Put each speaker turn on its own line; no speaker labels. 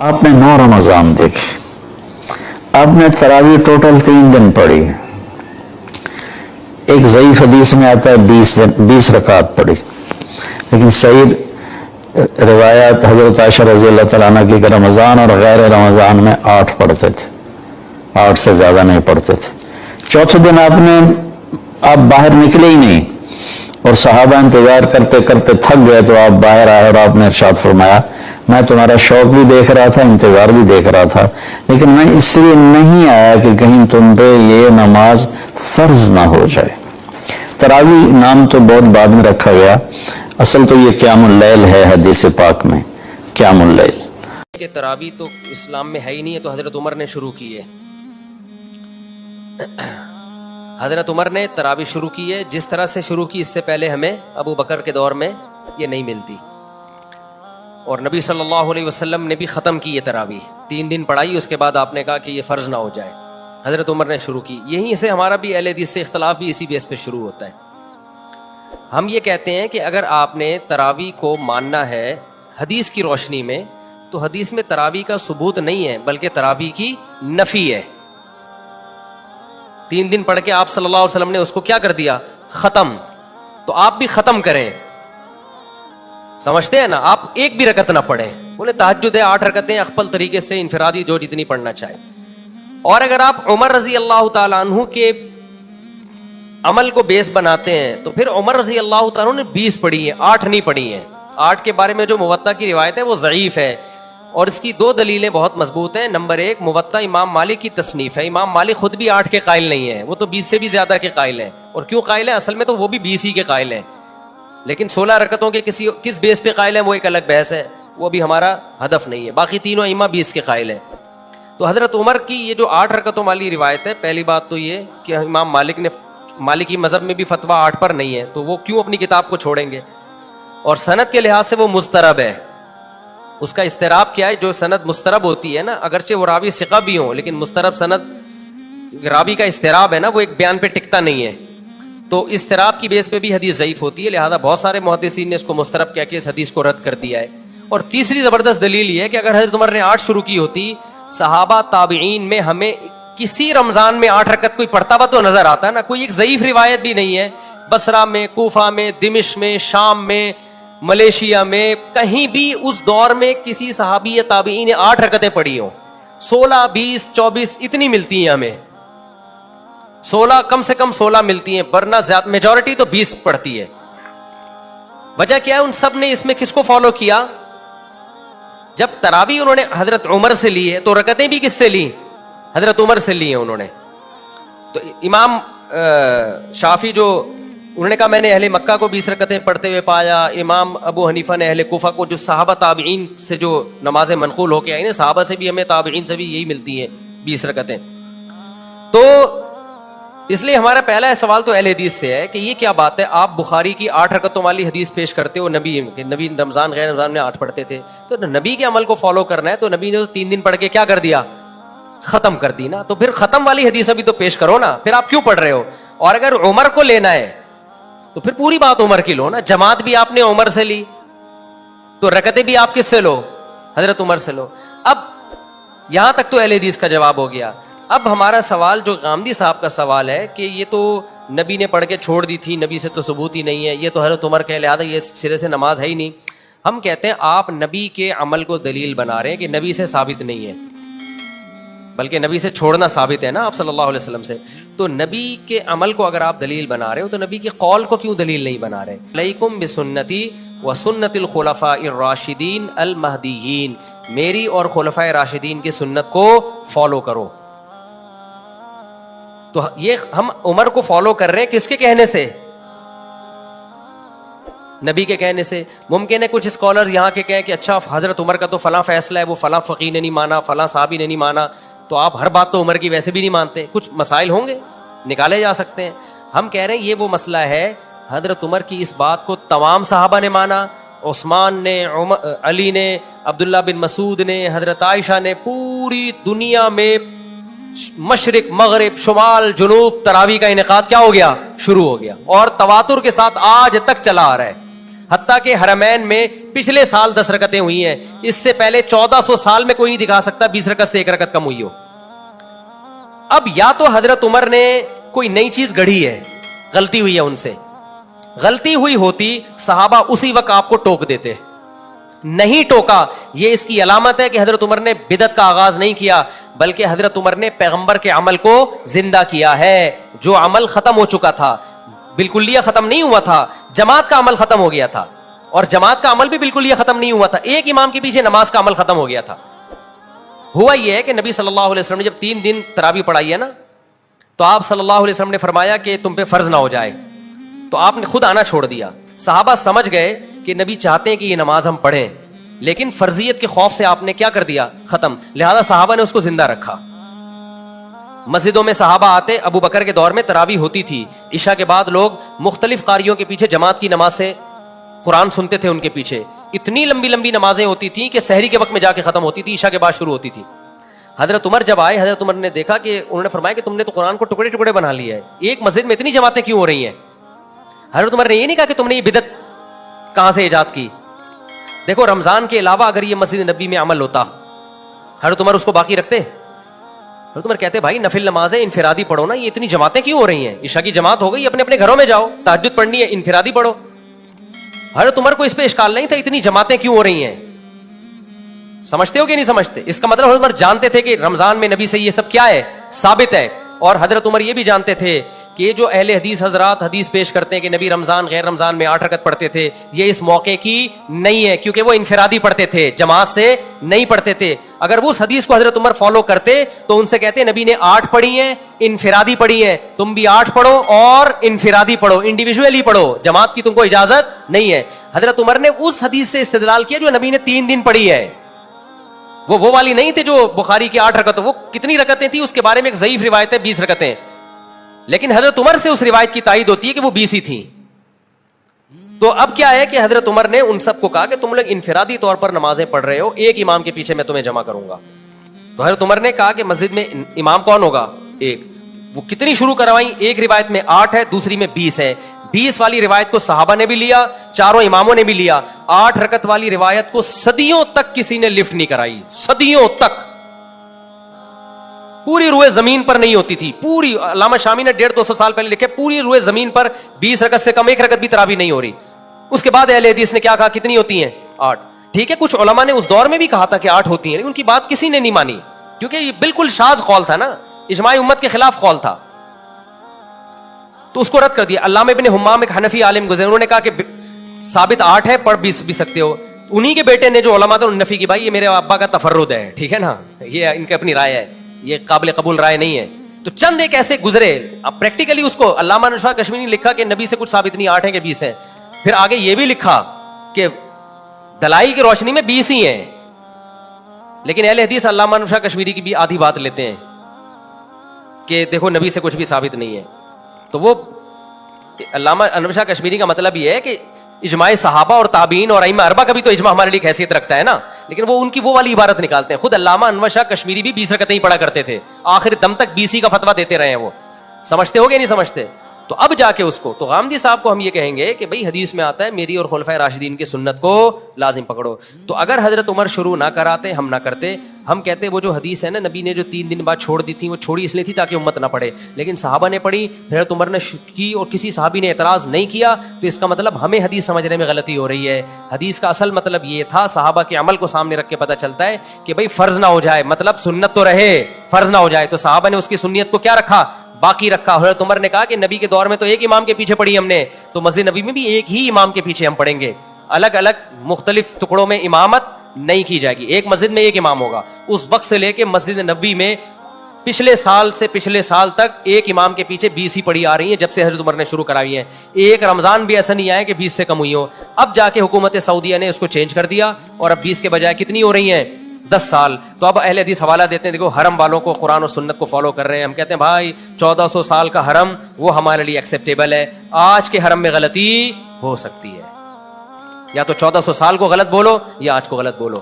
آپ نے 9 رمضان دیکھے، آپ نے تراویح ٹوٹل 3 دن پڑھی، ایک ضعیف حدیث میں آتا ہے 20 رکعت پڑھی، لیکن صحیح روایات حضرت عائشہ رضی اللہ تعالیٰ عنہ کی کہ رمضان اور غیر رمضان میں 8 پڑھتے تھے، 8 سے زیادہ نہیں پڑھتے تھے۔ چوتھے دن آپ باہر نکلے ہی نہیں اور صحابہ انتظار کرتے کرتے تھک گئے تو آپ باہر آئے اور آپ نے ارشاد فرمایا میں تمہارا شوق بھی دیکھ رہا تھا، انتظار بھی دیکھ رہا تھا، لیکن میں اس لیے نہیں آیا کہ کہیں تم پہ یہ نماز فرض نہ ہو جائے۔ تراویح نام تو بہت بعد میں رکھا گیا، اصل تو یہ قیام اللیل ہے حدیث پاک میں، قیام اللیل
کہ تراویح تو اسلام میں ہے ہی نہیں ہے، تو حضرت عمر نے شروع کی ہے۔ حضرت عمر نے تراویح شروع کی ہے، جس طرح سے شروع کی اس سے پہلے ہمیں ابو بکر کے دور میں یہ نہیں ملتی، اور نبی صلی اللہ علیہ وسلم نے بھی ختم کی یہ تراویح، 3 دن پڑھائی، اس کے بعد آپ نے کہا کہ یہ فرض نہ ہو جائے، حضرت عمر نے شروع کی۔ یہیں سے ہمارا بھی اہل حدیث سے اختلاف بھی اسی بیس پہ شروع ہوتا ہے۔ ہم یہ کہتے ہیں کہ اگر آپ نے تراویح کو ماننا ہے حدیث کی روشنی میں، تو حدیث میں تراویح کا ثبوت نہیں ہے بلکہ تراویح کی نفی ہے۔ 3 دن پڑھ کے آپ صلی اللہ علیہ وسلم نے اس کو کیا کر دیا؟ ختم۔ تو آپ بھی ختم کریں، سمجھتے ہیں نا؟ آپ ایک بھی رکعت نہ پڑھیں، بولے تہجد ہے 8 رکعتیں اخپل طریقے سے انفرادی جو جتنی پڑھنا چاہے۔ اور اگر آپ عمر رضی اللہ تعالیٰ عنہ کے عمل کو بیس بناتے ہیں تو پھر عمر رضی اللہ تعالیٰ عنہ نے 20 پڑھی ہیں، 8 نہیں پڑھی ہیں۔ 8 کے بارے میں جو موطا کی روایت ہے وہ ضعیف ہے، اور اس کی 2 دلیلیں بہت مضبوط ہیں۔ نمبر 1، موطا امام مالک کی تصنیف ہے، امام مالک خود بھی 8 کے قائل نہیں ہے، وہ تو 20 سے بھی زیادہ کے قائل ہیں۔ اور کیوں قائل ہیں؟ اصل میں تو وہ بھی 20 ہی کے قائل ہیں، لیکن 16 رکعتوں کے کس بیس پہ قائل ہیں وہ ایک الگ بحث ہے، وہ بھی ہمارا ہدف نہیں ہے۔ باقی تینوں ائمہ 20 کے قائل ہیں۔ تو حضرت عمر کی یہ جو 8 رکعتوں والی روایت ہے، پہلی بات تو یہ کہ امام مالک نے، مالکی مذہب میں بھی فتویٰ 8 پر نہیں ہے، تو وہ کیوں اپنی کتاب کو چھوڑیں گے؟ اور سند کے لحاظ سے وہ مضطرب ہے۔ اس کا اضطراب کیا ہے؟ جو سند مضطرب ہوتی ہے نا، اگرچہ وہ راوی ثقہ بھی ہوں، لیکن مضطرب سند راوی کا اضطراب ہے نا، وہ ایک بیان پہ ٹکتا نہیں ہے، تو اضطراب کی بیس پہ بھی حدیث ضعیف ہوتی ہے، لہذا بہت سارے محدثین نے اس کو مضطرب کہہ کے اس حدیث کو رد کر دیا ہے۔ اور تیسری زبردست دلیل یہ ہے کہ اگر حضرت عمر نے 8 شروع کی ہوتی، صحابہ تابعین میں ہمیں کسی رمضان میں 8 رکعت کوئی پڑھتا ہوا تو نظر آتا ہے نا، کوئی ایک ضعیف روایت بھی نہیں ہے۔ بصرہ میں، کوفہ میں، دمشق میں، شام میں، ملیشیا میں، کہیں بھی اس دور میں کسی صحابی یا تابعین نے 8 رکعتیں پڑھی ہوں۔ 16، 20، 24 اتنی ملتی ہیں ہمیں، 16 کم سے کم 16 ملتی ہیں، ورنہ زیادہ میجورٹی تو 20 پڑھتی ہے۔ وجہ کیا ہے؟ ان سب نے اس میں کس کو فالو کیا؟ جب تراویح انہوں نے حضرت عمر سے لی ہے تو رکعتیں بھی کس سے لی؟ حضرت عمر سے لی ہیں انہوں نے۔ تو امام شافعی جو انہوں نے کہا میں نے اہل مکہ کو 20 رکعتیں پڑھتے ہوئے پایا، امام ابو حنیفہ نے اہل کوفہ کو، جو صحابہ تابعین سے جو نمازیں منقول ہو کے آئی نا، صحابہ سے بھی ہمیں تابعین سے بھی یہی ملتی ہیں 20 رکعتیں۔ تو اس لیے ہمارا پہلا سوال تو اہل حدیث سے ہے کہ یہ کیا بات ہے، آپ بخاری کی 8 رکعتوں والی حدیث پیش کرتے ہو، نبی رمضان غیر رمضان میں 8 پڑھتے تھے، تو نبی کے عمل کو فالو کرنا ہے، تو نبی نے تو 3 دن پڑھ کے کیا کر دیا؟ ختم کر دی نا۔ تو پھر ختم والی حدیث ابھی تو پیش کرو نا، پھر آپ کیوں پڑھ رہے ہو؟ اور اگر عمر کو لینا ہے تو پھر پوری بات عمر کی لو نا، جماعت بھی آپ نے عمر سے لی، تو رکعتیں بھی آپ کس سے لو؟ حضرت عمر سے لو۔ اب یہاں تک تو اہل حدیث کا جواب ہو گیا۔ اب ہمارا سوال جو غامدی صاحب کا سوال ہے کہ یہ تو نبی نے پڑھ کے چھوڑ دی تھی، نبی سے تو ثبوت ہی نہیں ہے، یہ تو حضرت عمر کے لہٰذا یہ سرے سے نماز ہے ہی نہیں۔ ہم کہتے ہیں آپ نبی کے عمل کو دلیل بنا رہے ہیں کہ نبی سے ثابت نہیں ہے، بلکہ نبی سے چھوڑنا ثابت ہے نا آپ صلی اللہ علیہ وسلم سے۔ تو نبی کے عمل کو اگر آپ دلیل بنا رہے ہو تو نبی کے قول کو کیوں دلیل نہیں بنا رہے؟ علیکم بسنتی وسنت الخلفاء الراشدین المہدیین، میری اور خلفائے راشدین کی سنت کو فالو کرو۔ تو یہ ہم عمر کو فالو کر رہے ہیں کس کے کہنے سے؟ نبی کے کہنے سے۔ ممکن ہے کچھ اسکالر یہاں کے کہیں کہ اچھا حضرت عمر کا تو فلاں فیصلہ ہے، وہ فلاں فقیہ نے نہیں مانا، فلاں صحابی نے نہیں مانا، تو آپ ہر بات تو عمر کی ویسے بھی نہیں مانتے۔ کچھ مسائل ہوں گے نکالے جا سکتے ہیں۔ ہم کہہ رہے ہیں یہ وہ مسئلہ ہے، حضرت عمر کی اس بات کو تمام صحابہ نے مانا، عثمان نے، علی نے، عبداللہ بن مسعود نے، حضرت عائشہ نے، پوری دنیا میں مشرق مغرب شمال جنوب تراویح کا انعقاد کیا ہو گیا؟ شروع ہو گیا، اور تواتر کے ساتھ آج تک چلا آ رہا ہے۔ حتیٰ کہ حرمین میں پچھلے سال 10 رکعتیں ہوئی ہیں, اس سے پہلے 1400 سال میں کوئی نہیں دکھا سکتا 20 رکعت سے 1 رکعت کم ہوئی ہو. اب یا تو حضرت عمر نے کوئی نئی چیز گڑھی ہے, غلطی ہوئی ہے ان سے, غلطی ہوئی ہوتی صحابہ اسی وقت آپ کو ٹوک دیتے, نہیں ٹوکا. یہ اس کی علامت ہے کہ حضرت عمر نے بدعت کا آغاز نہیں کیا, بلکہ حضرت عمر نے پیغمبر کے عمل کو زندہ کیا ہے. جو عمل ختم ہو چکا تھا, بالکلیہ ختم نہیں ہوا تھا, جماعت کا عمل ختم ہو گیا تھا, اور جماعت کا عمل بھی بالکلیہ ختم نہیں ہوا تھا, ایک امام کے پیچھے نماز کا عمل ختم ہو گیا تھا. ہوا یہ ہے کہ نبی صلی اللہ علیہ وسلم نے جب 3 دن تراویح پڑھائی ہے نا, تو آپ صلی اللہ علیہ وسلم نے فرمایا کہ تم پہ فرض نہ ہو جائے, تو آپ نے خود آنا چھوڑ دیا. صحابہ سمجھ گئے کہ نبی چاہتے ہیں کہ یہ نماز ہم پڑھیں, لیکن فرضیت کے خوف سے آپ نے کیا کر دیا, ختم. لہذا صحابہ نے اس کو زندہ رکھا. مسجدوں میں صحابہ آتے, ابو بکر کے دور میں تراویح ہوتی تھی, عشاء کے بعد لوگ مختلف قاریوں کے پیچھے جماعت کی نماز سے قرآن سنتے تھے. ان کے پیچھے اتنی لمبی لمبی نمازیں ہوتی تھیں کہ سحری کے وقت میں جا کے ختم ہوتی تھی, عشاء کے بعد شروع ہوتی تھی. حضرت عمر جب آئے, حضرت عمر نے دیکھا کہ انہوں نے فرمایا کہ تم نے تو قرآن کو ٹکڑے ٹکڑے بنا لیا ہے, ایک مسجد میں اتنی جماعتیں کیوں ہو رہی ہیں. حضرت عمر نے یہ نہیں کہا کہ تم نے یہ بدعت کہاں سے ایجاد کی. دیکھو رمضان کے علاوہ اگر یہ مسجد نبی میں عمل ہوتا, حضرت عمر اس کو باقی رکھتے. حضرت عمر کہتے بھائی نفل نمازیں انفرادی پڑھو نا, یہ اتنی جماعتیں کیوں ہو رہی ہیں, عشاء کی جماعت ہو گئی, اپنے اپنے گھروں میں جاؤ, تہجد پڑھنی ہے انفرادی پڑھو. حضرت عمر کو اس پہ اشکال نہیں تھا اتنی جماعتیں کیوں ہو رہی ہیں. سمجھتے ہو کہ نہیں سمجھتے؟ اس کا مطلب حضرت عمر جانتے تھے کہ رمضان میں نبی سے یہ سب کیا ہے, ثابت ہے. اور حضرت عمر یہ بھی جانتے تھے کہ یہ جو اہل حدیث حضرات حدیث پیش کرتے ہیں کہ نبی رمضان غیر رمضان میں 8 رکعت پڑھتے تھے, یہ اس موقع کی نہیں ہے, کیونکہ وہ انفرادی پڑھتے تھے, جماعت سے نہیں پڑھتے تھے. اگر وہ اس حدیث کو حضرت عمر فالو کرتے تو ان سے کہتے نبی نے 8 پڑھی ہیں, انفرادی پڑھی ہیں, تم بھی 8 پڑھو اور انفرادی پڑھو, انڈیویجولی پڑھو, جماعت کی تم کو اجازت نہیں ہے. حضرت عمر نے اس حدیث سے استدلال کیا جو نبی نے 3 دن پڑھی ہے, وہ والی نہیں تھی جو بخاری کی 8 رکعت. وہ کتنی رکعتیں تھی اس کے بارے میں ایک ضعیف روایت ہے 20 رکعتیں, لیکن حضرت عمر سے اس روایت کی تائید ہوتی ہے کہ وہ 20 ہی تھیں. تو اب کیا ہے کہ حضرت عمر نے ان سب کو کہا کہ تم لوگ انفرادی طور پر نمازیں پڑھ رہے ہو, ایک امام کے پیچھے میں تمہیں جمع کروں گا. تو حضرت عمر نے کہا کہ مسجد میں امام کون ہوگا, ایک. وہ کتنی شروع کروائیں, ایک روایت میں 8 ہے, دوسری میں 20 ہے. 20 والی روایت کو صحابہ نے بھی لیا, چاروں اماموں نے بھی لیا. 8 رکعت والی روایت کو صدیوں تک کسی نے لفٹ نہیں کرائی, صدیوں تک, پوری روئے زمین پر نہیں ہوتی تھی. پوری علامہ شامی نے 150-200 سال پہلے لکھے, پوری روئے زمین پر 20 رکعت سے کم 1 رکعت بھی تراویح نہیں ہو رہی. اس کے بعد اہل حدیث نے کیا کہا, کتنی ہوتی ہیں, 8. ٹھیک ہے, کچھ علماء نے اس دور میں بھی کہا تھا کہ 8 ہوتی ہیں, لیکن ان کی بات کسی نے نہیں مانی, کیونکہ یہ بالکل شاذ قول تھا نا, اجماع امت کے خلاف قول تھا, تو اس کو رد کر دیا. علامہ ابن حمام ایک حنفی عالم گزرے, انہوں نے کہا کہ ثابت 8 ہے, پڑھ بھی سکتے ہو. انہی کے بیٹے نے جو علماء تھے انہوں نے نفی کی, بھائی یہ میرے ابا کا تفرد ہے, ٹھیک ہے نا, یہ ان کی اپنی رائے ہے, یہ قابل قبول رائے نہیں ہے. تو چند ایک ایسے گزرے. اب پریکٹیکلی اس کو علامہ نشاء کشمیری نے لکھا کہ نبی سے کچھ ثابت نہیں, 8 ہے کہ 20 ہے. پھر آگے یہ بھی لکھا کہ دلائل کی روشنی میں 20 ہی ہیں, لیکن اہل حدیث علامہ نشاء کشمیری کی بھی آدھی بات لیتے ہیں کہ دیکھو نبی سے کچھ بھی ثابت نہیں ہے. تو وہ علامہ انور شاہ کشمیری کا مطلب یہ ہے کہ اجماع صحابہ اور تابعین اور ائمہ اربعہ کا بھی تو اجماع ہمارے لیے حیثیت رکھتا ہے نا, لیکن وہ ان کی وہ والی عبارت نکالتے ہیں. خود علامہ انور شاہ کشمیری بھی 20 رکعتیں ہی پڑھا کرتے تھے, آخر دم تک 20 کا فتویٰ دیتے رہے ہیں. وہ سمجھتے ہو گے نہیں سمجھتے؟ تو اب جا کے اس کو, تو غامدی صاحب کو ہم یہ کہیں گے کہ بھئی حدیث میں آتا ہے میری اور خلفائے راشدین کی سنت کو لازم پکڑو. تو اگر حضرت عمر شروع نہ کراتے, ہم نہ کرتے, ہم کہتے وہ جو حدیث ہے نا نبی نے جو 3 دن بعد چھوڑ دی تھی, وہ چھوڑی اس لیے تھی تاکہ امت نہ پڑھے, لیکن صحابہ نے پڑھی, حضرت عمر نے کی اور کسی صحابی نے اعتراض نہیں کیا, تو اس کا مطلب ہمیں حدیث سمجھنے میں غلطی ہو رہی ہے. حدیث کا اصل مطلب یہ تھا, صحابہ کے عمل کو سامنے رکھ کے پتہ چلتا ہے کہ بھئی فرض نہ ہو جائے, مطلب سنت تو رہے, فرض نہ ہو جائے. تو صحابہ نے اس کی سنیت کو کیا رکھا, باقی رکھا. حضرت عمر نے کہا کہ نبی کے دور میں تو ایک امام کے پیچھے پڑھی ہم نے, تو مسجد نبی میں بھی ایک ہی امام کے پیچھے ہم پڑھیں گے, الگ الگ مختلف ٹکڑوں میں امامت نہیں کی جائے گی, ایک مسجد میں ایک امام ہوگا. اس وقت سے لے کے مسجد نبی میں پچھلے سال سے پچھلے سال تک ایک امام کے پیچھے 20 ہی پڑھی آ رہی ہیں, جب سے حضرت عمر نے شروع کرائی ہیں. ایک رمضان بھی ایسا نہیں آیا کہ 20 سے کم ہوئی ہو. اب جا کے حکومت سعودیہ نے اس کو چینج کر دیا, اور اب 20 کے بجائے کتنی ہو رہی ہیں, 10 سال. تو اب اہل حدیث حوالہ دیتے ہیں, دیکھو حرم والوں کو قرآن و سنت کو فالو کر رہے ہیں. ہم کہتے ہیں بھائی 1400 سال کا حرم وہ ہمارے لیے ایکسیپٹیبل ہے, آج کے حرم میں غلطی ہو سکتی ہے, یا تو 1400 سال کو غلط بولو یا آج کو غلط بولو.